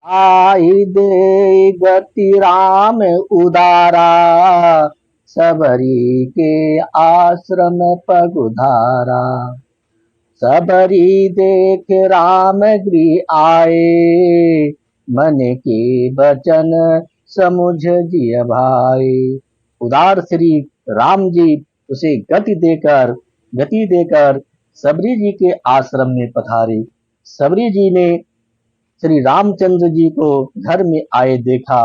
आई दे गति राम उदारा, सबरी के आश्रम पगुधारा। सबरी देख राम गृह आए, मन के बचन समुझ जिय भाई। उदार श्री राम जी उसे गति देकर सबरी जी के आश्रम में पधारे। सबरी जी ने श्री रामचंद्र जी को घर में आए देखा,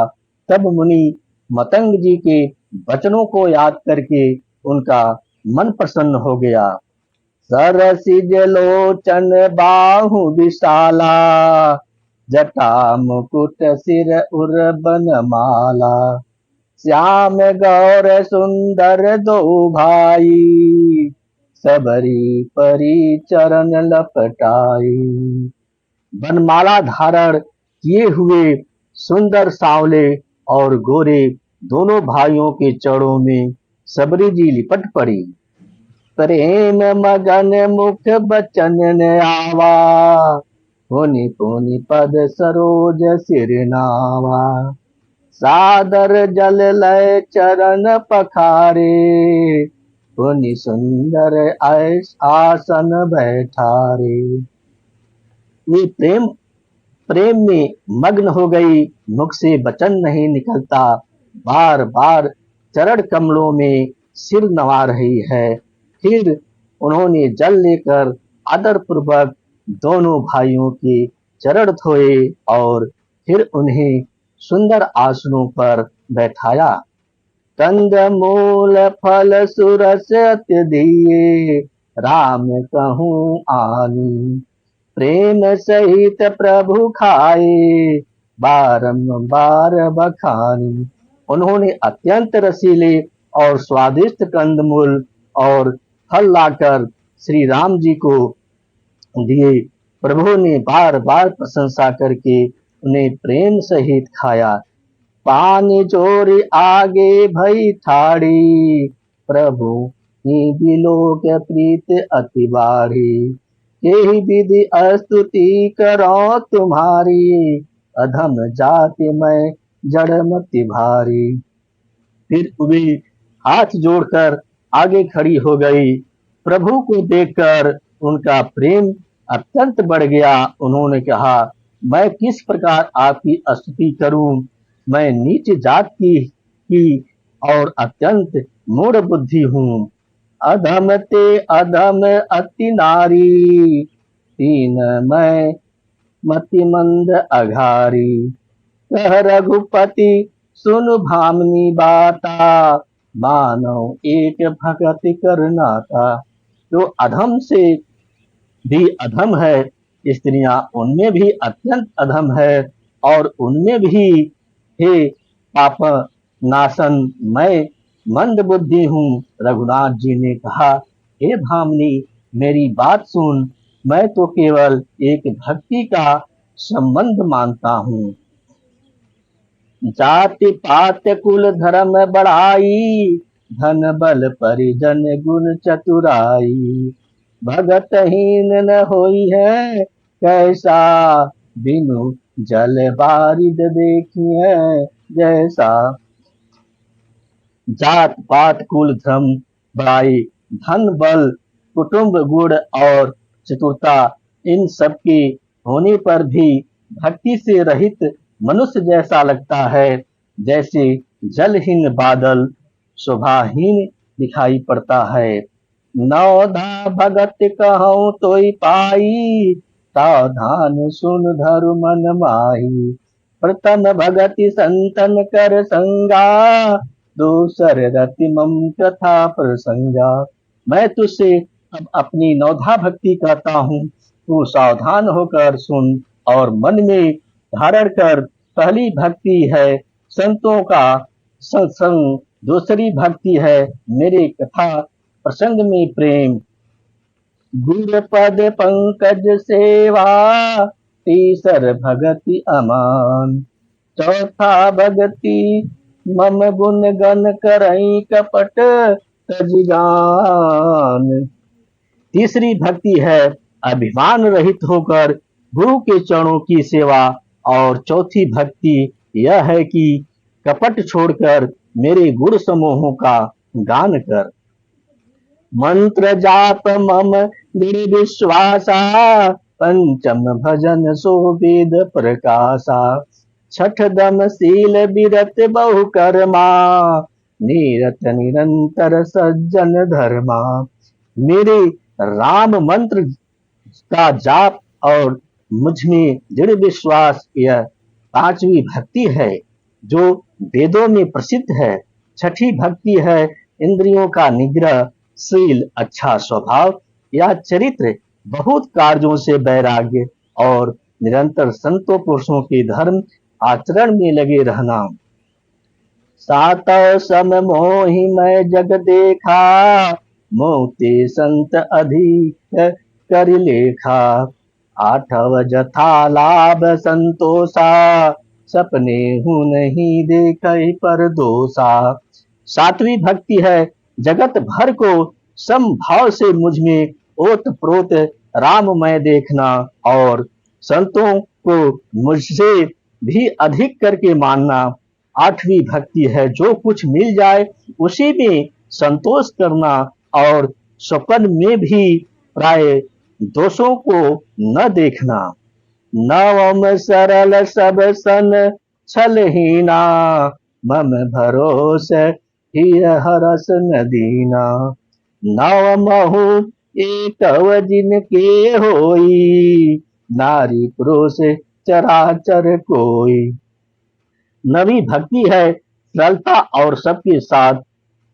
तब मुनि मतंग जी के वचनों को याद करके उनका मन प्रसन्न हो गया। सरसिज लोचन बाहु विशाला, जटा मुकुट सिर उर बनमाला। श्याम गौर सुंदर दो भाई, सबरी परी चरण लपटाई। बनमाला धारण किए हुए सुंदर सांवले और गोरे दोनों भाइयों के चरणों में सबरी जी लिपट पड़ी। प्रेम मगन मुख बचन न आवा, पुनि पुनि पद सरोज सिर नावा। सादर जल लय चरण पखारे, पुनि सुंदर आसन बैठारे। ये प्रेम में मग्न हो गई, मुख से वचन नहीं निकलता, बार बार चरण कमलों में सिर नवा रही है। फिर उन्होंने जल लेकर आदर पूर्वक दोनों भाइयों के चरण धोए और फिर उन्हें सुंदर आसनों पर बैठाया। कंद मूल फल सुरस अति दिए, राम कहूँ आनी। प्रेम सहित प्रभु खाए, बारंबार बखानी। उन्होंने अत्यंत रसीले और स्वादिष्ट कंदमूल और फल लाकर श्री राम जी को दिए। प्रभु ने बार बार प्रशंसा करके उन्हें प्रेम सहित खाया। पानी चोरी आगे भई ठाड़ी, प्रभु बिलोक प्रीत अति बाढ़ी। यही विधि स्तुति करो तुम्हारी, अधम जाति में जड़मति भारी। फिर वे हाथ जोड़कर आगे खड़ी हो गई। प्रभु को देखकर उनका प्रेम अत्यंत बढ़ गया। उन्होंने कहा, मैं किस प्रकार आपकी स्तुति करूं। मैं नीच जात की और अत्यंत मूढ़ बुद्धि हूँ। अधम ते अधम अति नारी, तीन मैं मति मंद अघारी। कह रघुपति सुन भामनी बाता, मानो एक भगत करनाता। जो अधम से भी अधम है, स्त्रियां उनमें भी अत्यंत अधम है और उनमें भी हे पाप नाशन मैं मंद बुद्धि हूँ। रघुनाथ जी ने कहा, हे भामनी मेरी बात सुन, मैं तो केवल एक भक्ति का संबंध मानता हूँ। जाति पात कुल धर्म बढ़ाई, धन बल परिजन गुण चतुराई। भगतहीन न होई है कैसा, बिनु जल बारिद देखिए जैसा। जात पात कुल धर्म बढ़ाई, धन बल कुटुंब गुण और चतुरता, इन सब के होने पर भी भक्ति से रहित मनुष्य जैसा लगता है, जैसे जलहीन बादल शोभाहीन दिखाई पड़ता है। नौधा भगत कहूँ तोई पाई, सावधान सुन धरु मन माही। प्रथम भगति संतन कर संगा, दूसर रति मम कथा प्रसंगा। मैं तुझसे अब अपनी नौधा भक्ति करता हूँ, तू सावधान होकर सुन और मन में धारण कर। पहली भक्ति है संतों का सत्संग, दूसरी भक्ति है मेरे कथा प्रसंग में प्रेम। गुर पद पंकज सेवा, तीसर भगति अमान। चौथा भगति मम गुण गण करई कपट तजिगान। तीसरी भक्ति है अभिमान रहित होकर गुरु के चरणों की सेवा और चौथी भक्ति यह है कि कपट छोड़कर मेरे गुण समूहों का गान कर। मंत्र जाप मम दृढ़ विश्वासा, पंचम भजन सो वेद प्रकाशा। छठ दम शील विरत बहु कर्मा, निरत निरंतर सज्जन धर्मा। मेरे राम मंत्र का जाप और मुझ में दृढ़ विश्वास यह पांचवी भक्ति है जो वेदों में प्रसिद्ध है। छठी भक्ति है इंद्रियों का निग्रह, शील अच्छा स्वभाव, यह चरित्र बहुत कार्यों से वैराग्य और निरंतर संतों पुरुषों के धर्म आचरण में लगे रहना। सात सम मोहि मैं जग देखा, मोते संत अधिक कर लेखा। आठव जथा लाभ संतोषा, सपने हूँ नहीं देखे पर दोषा। सातवीं भक्ति है जगत भर को समभाव से मुझ में ओत प्रोत राममय देखना और संतों को मुझसे भी अधिक करके मानना। आठवीं भक्ति है जो कुछ मिल जाए उसी में संतोष करना और स्वप्न में भी प्राय दोषों को न देखना। नवम सरल सब सन छलहीना, मम भरोस हिय हरस न दीना। नवमहु एकव जिनके होई, नारी पुरुष चराचर कोई। नवी भक्ति है सरलता और सबके साथ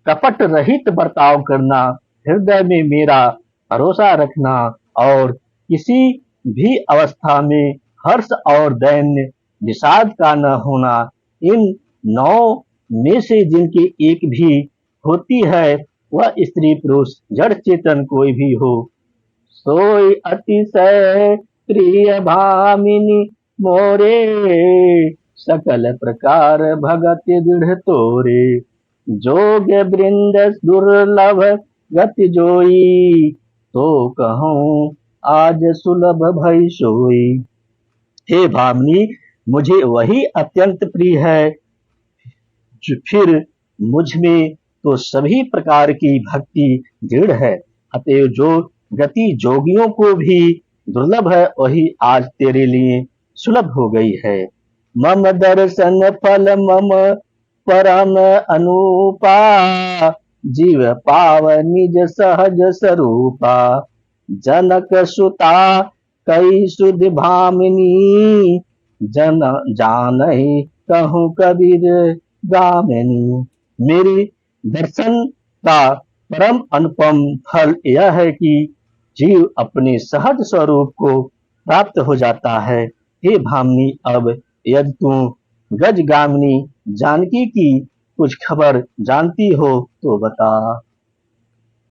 कपट रहित बर्ताव करना, हृदय में मेरा भरोसा रखना और किसी भी अवस्था में हर्ष और दैन्य विषाद का न होना। इन 9 में से जिनकी एक भी होती है वह स्त्री पुरुष जड़ चेतन कोई भी हो, सोई अतिशय प्रिय भामिनी मोरे। सकल प्रकार भगत दृढ़ तोरे, जोग वृंद दुर्लभ गति जोई। तो कहूँ आज सुलभ भई सोई। हे भामिनी, मुझे वही अत्यंत प्रिय है, फिर मुझ में तो सभी प्रकार की भक्ति दृढ़ है। अतएव जो गति जोगियों को भी दुर्लभ है वही आज तेरे लिए सुलभ हो गई है। मम दर्शन फल मम परम अनुपा, जीव पाव निज सहज स्वरूपा। जनक सुता कई सुध भामिनी, जन जानहि कहूँ कबीर गामिनी। मेरे दर्शन का परम अनुपम फल यह है कि जीव अपने सहज स्वरूप को प्राप्त हो जाता है। हे भामिनी, अब यदि तू गजगामिनी जानकी की कुछ खबर जानती हो तो बता।